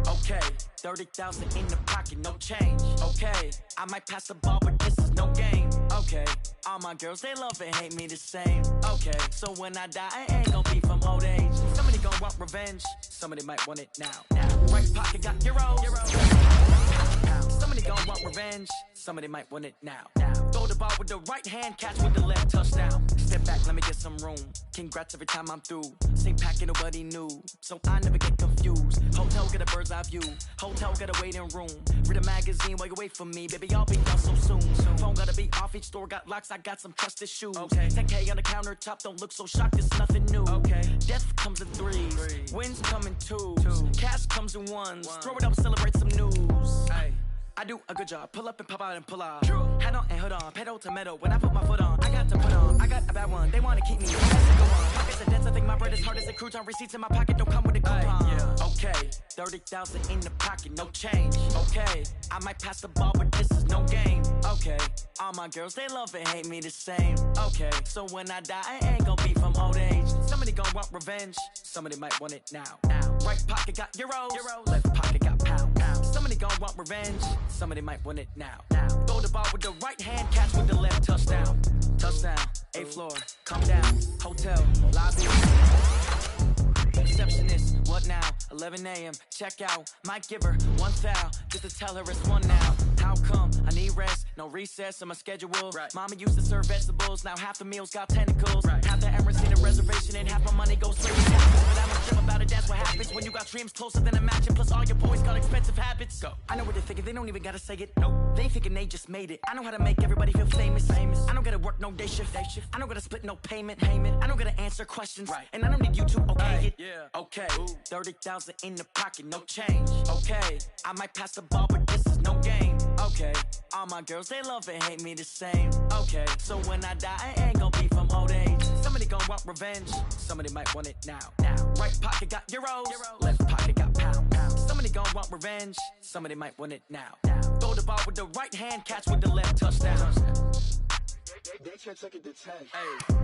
Speaker 6: Okay. 30,000 in the pocket, no change. Okay. I might pass the ball, but this is no game. Okay. All my girls, they love and hate me the same. Okay. So when I die, I ain't gonna be from old age. Somebody gonna want revenge. Somebody might want it now. Right pocket got euros. Somebody gonna want revenge. Somebody might want it now. Throw the ball with the right hand, catch with the left, touchdown. Step back, let me get some room. Congrats every time I'm through. Same packet, nobody knew, so I never get confused. Hotel, get a bird's eye view. Hotel, get a waiting room. Read a magazine while you wait for me. Baby, I'll be done so soon. Phone gotta be off, each store got locks, I got some trusted shoes. Okay. 10K on the countertop, don't look so shocked, it's nothing new. Okay. Death comes in threes, wins come in twos. Cash comes in ones, throw it up, celebrate some news. Ay. I do a good job, pull up and pop out and pull off. Head on and hood on, pedal to metal. When I put my foot on, I got to put on. I got a bad one, they wanna keep me. Pockets are dense, I think my bread is hard as a crouton. Receipts in my pocket don't come with a coupon. Yeah. Okay, 30,000 in the pocket, no change. Okay, I might pass the ball, but this is no game. Okay, all my girls, they love and hate me the same. Okay, so when I die, I ain't gonna be from old age. Somebody Somebody gon' want revenge. Somebody might want it now. Right pocket got euros. Left pocket got pound. Somebody gon' want revenge. Somebody might want it now. Throw the ball with the right hand, catch with the left. Touchdown. 8th floor. Come down. Hotel. Lobby. Receptionist, what now? 11 a.m. Check out. Might give her one foul just to tell her it's one now. How come? I need rest. No recess in my schedule. Right. Mama used to serve vegetables. Now half the meals got tentacles. Right. Half the Emirates in a reservation and half my money goes straight to taxes. But I don't dream about it. That's what happens when you got dreams closer than a match. And plus all your boys got expensive habits. Go. I know what they're thinking. They don't even gotta say it. Nope. They thinking they just made it. I know how to make everybody feel famous. I don't gotta work no day shift. I don't gotta split no payment. I don't gotta answer questions. Right. And I don't need you to okay it. Yeah. Okay. 30,000 in the pocket, no change. Okay. I might pass the ball, but this is no game. Okay. All my girls, they love and hate me the same. Okay. So when I die, I ain't gon' be from old age. Somebody gon' want revenge. Somebody might want it now. Right pocket got euros. Left pocket got pound. Somebody gon' want revenge. Somebody might want it now. Throw the ball with the right hand, catch with the left. Touchdown.
Speaker 4: They can't take it to 10.
Speaker 6: Hey.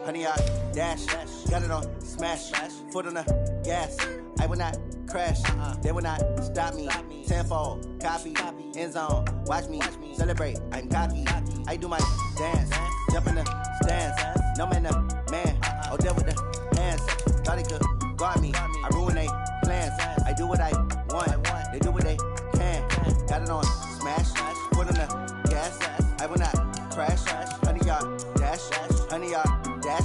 Speaker 7: Honey, I dash, got it on smash, foot on the gas. I will not crash, they will not stop me. Tenfold, copy, end zone, watch me celebrate. I'm cocky, I do my dance, jump in the stands. No man, the man, oh, deal with the hands. Thought he could guard me, I ruin they plans. I do what I want, they do what they can. Got it on smash, foot on the gas. I will not crash, honey, y'all dash, honey, y'all dash,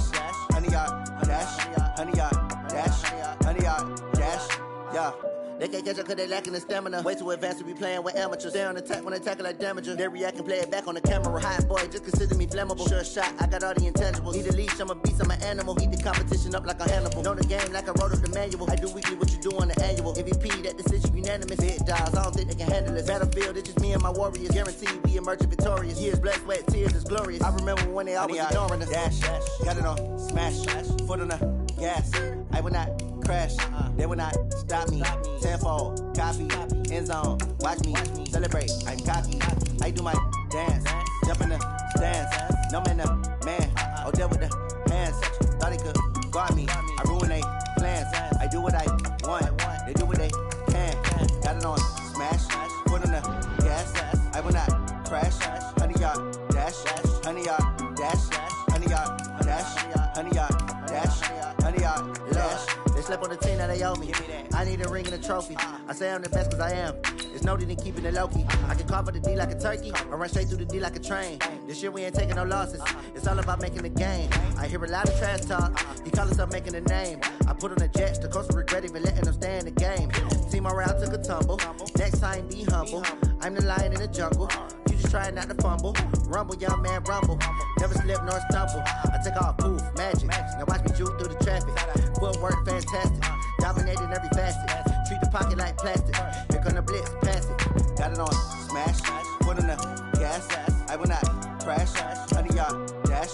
Speaker 7: honey, y'all dash, honey, y'all dash, honey, y'all dash, yeah. They can't catch up cause they lacking the stamina. Way too advanced to be playing with amateurs. They on attack when they tackle like damager. They react and play it back on the camera. Hot boy, just consider me flammable. Sure shot, I got all the intangibles. Need a leash, I'm a beast, I'm an animal. Heat the competition up like a Hannibal. Know the game like I wrote up the manual. I do weekly what you do on the annual. MVP, that decision unanimous. Hit dials, I don't think they can handle this. Battlefield, it's just me and my warriors. Guaranteed we emerging victorious. Years, blood, sweat, tears, it's glorious. I remember when they always ignoring us. Dash, got it on smash, foot on the gas. I will not crash, they will not stop me. Tenfold, copy, end zone, watch me celebrate. I'm cocky, I do my dance, jump in the stands. No man, the man, oh, deal with the hands. Thought he could guard me, I ruin they plans. I do what I want, they do what they can. Got it on smash, foot on the gas. I will not crash, honey, y'all dash, honey, y'all dash, honey, y'all dash, honey, y'all dash, honey, y'all dash. They slept on the team, now they owe me. I need a ring and a trophy. I say I'm the best cause I am. There's no need in keeping it low-key. I can carve the D like a turkey or run straight through the D like a train. This year we ain't taking no losses. It's all about making the game. I hear a lot of trash talk. He call us up making a name. I put on the jets. The coach will regret even letting them stay in the game. Team around took a tumble. Next time be humble. I'm the lion in the jungle. You just trying not to fumble. Rumble, young man, rumble. Never slip nor stumble. I take off, poof, magic. Now watch me juke through the traffic. Footwork fantastic. Dominating every facet. Treat the pocket like plastic. Here come the blitz, pass it. Got it on smash, foot on the gas. I will not crash. Honey, y'all dash,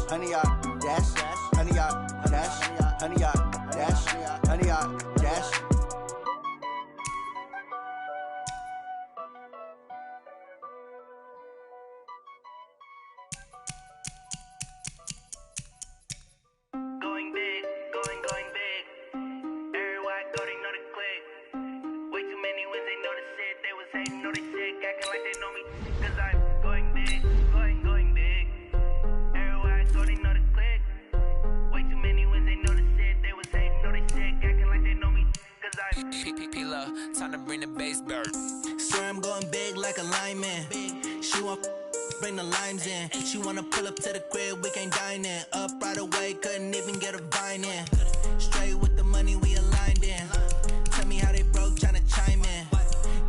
Speaker 7: honey, y'all dash, honey, y'all dash, honey, y'all dash, honey, y'all dash.
Speaker 6: Going big, going big. Everywhere I go, they know the click. Way too many wins, they know the shit. They was hating, know the shit, acting like they know me. Cause I'm going big, going big. Everywhere I go, they know the click. Way too many wins, they know the shit. They was hating, know the shit, acting like they know me. Cause I'm P-P-P-Love, time to bring the bass bird.
Speaker 5: Swear I'm going big like a lineman. She want bring the limes in. She wanna pull up to the crib, we can't dine in. Up right away, couldn't even get a vine in. Straight with the money we aligned in. Tell me how they broke, tryna chime in.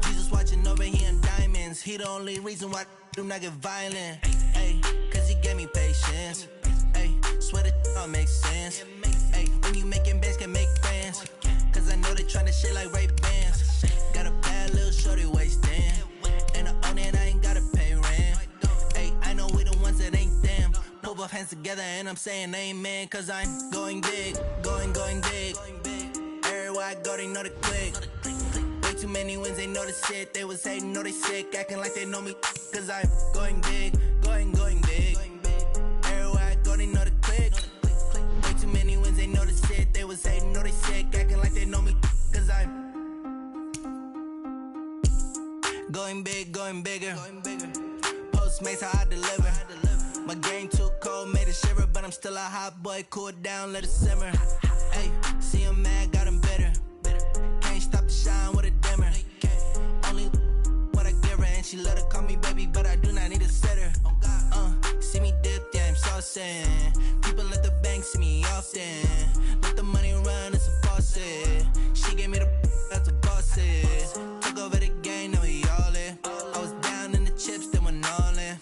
Speaker 5: Jesus watching over here in diamonds. He the only reason why do not get violent. Ay, cause he gave me patience. Ay, swear that all makes sense. Ay, when you making bands can make friends. Cause cause I know they tryna shit like Ray-Bans. Got a bad little shorty wasting. And I own it, I ain't gotta pay rent. Hey, I know we the ones that ain't them. Put both hands together and I'm saying amen. Cause I'm going big, going big. Everywhere I go, they know the click. Way too many wins, they know the shit. They was hating, know they sick, acting like they know me. Cause I'm going big, going big. Everywhere I go, they know the click. Way too many wins, they know the shit. They was hating, know they sick, acting like they know me. Cause I'm going big, going bigger. Postmates, how I deliver. My game too cold, made it shiver. But I'm still a hot boy, cool it down, let it simmer. Hey, see him mad, got him bitter. Can't stop the shine with a dimmer. Only what I give her, and she let her call me baby, but I do not need a sitter. See me dip, yeah, I'm saucing. People at the bank see me often. Let the money run, it's a faucet. She gave me the that's a boss it. Took over the game, now we all in. I was down in the chips, then went all in.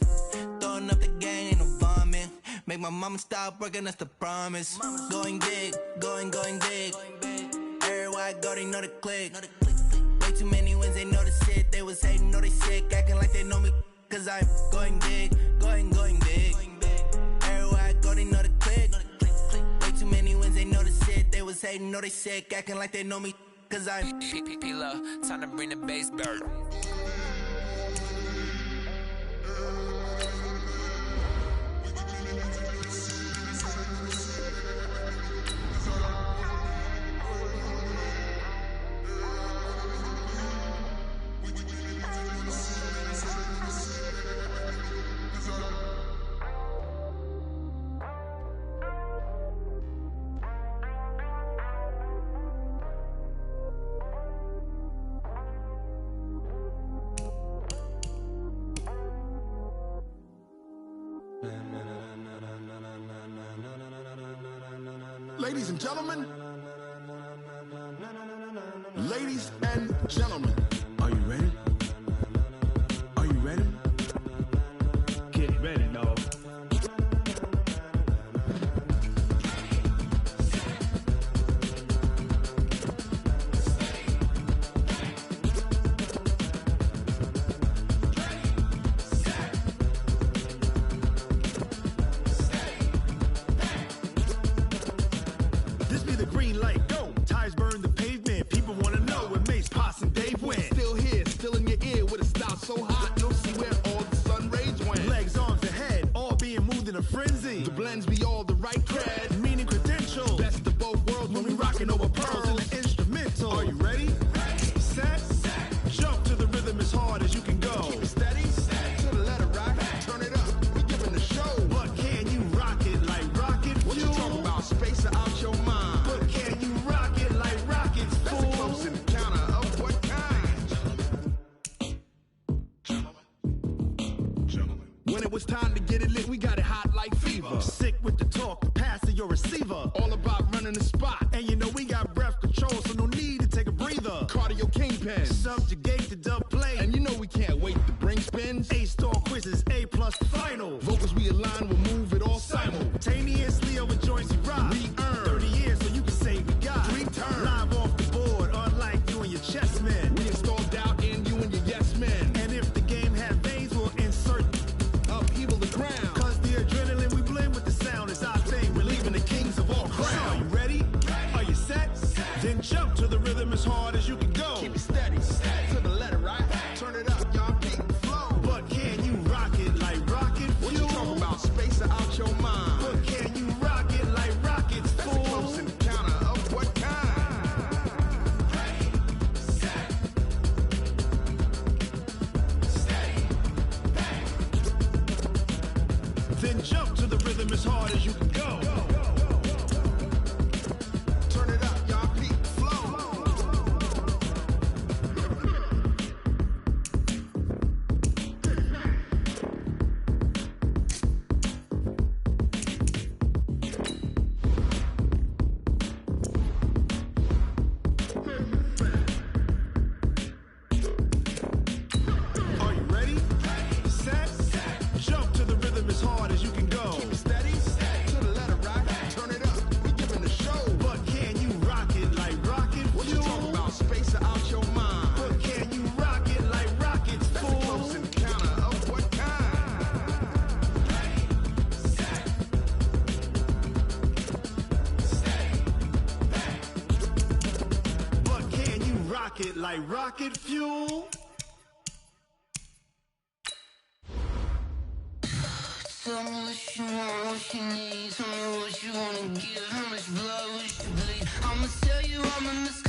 Speaker 5: Throwing up the game, ain't no vomit. Make my mama stop working, that's the promise. Going big, going big. Everywhere I go, they know the click. Way too many wins, they know the shit. They was hating, know they sick, acting like they know me. Cause I'm going big, going big. Everywhere I go, they know the click. Way too many wins, they know the shit. They was hating, know they sick, acting like they know me. Cause I'm
Speaker 8: P-P-P-Love, time to bring the bass bird.
Speaker 9: Ladies and gentlemen, ladies and gentlemen, are you ready? Are you ready? Get ready, dog. So hot, you'll see where all the sun rays went. Legs, arms, ahead, all being moved in a frenzy. The blends be all the right cred, meaning credentials. Best of both worlds when we rocking over pearls in the instrumental. Are you ready? Set, jump to the rhythm as hard as you can go. Keep it steady, to the letter right. Turn it up, we giving the show. But can you rock it like rocket fuel? What you talking about? Space out your mind. But can you rock it like rockets, fool? That's a close encounter of what kind? When it was time to get it lit, we got it hot like fever. Sick with the talk, pass to your receiver. All about running the spot. And you know we got breath control, so no need to take a breather. Cardio kingpin, subjugate the dub play. And you know we can't wait to bring spins. A-star quizzes, A+ final. Vocals we align, we'll move it all simultaneously over joints we rock. We earn 30 years, so you can say we got 3 turns. Live off the board, unlike you and your chess men. We install doubt in you and your yes men. And if the game had veins, we'll insert upheaval the ground. Cause the adrenaline we blend with the sound is our thing. We're leaving the kings of all crowns. Are you ready? Are you set? Then jump to the rhythm as hard as you can go. Keep it steady, to the letter right. Turn it up, y'all beat the flow. But can you rock it like rocket fuel? What you talking about? Space out your mind. But can you rock it like rockets, fool? That's a close encounter of what kind? Ready, set, steady, bang. Then jump to the rhythm as hard as you can go. Turn it up, y'all beat the flow. Are you ready? Set, jump to the rhythm as hard as you can go. Keep it steady, to the letter right. like rocket fuel.
Speaker 10: Tell me what you want, what you need. Tell me what you wanna give. How much blood would you bleed? I'ma tell you I'm a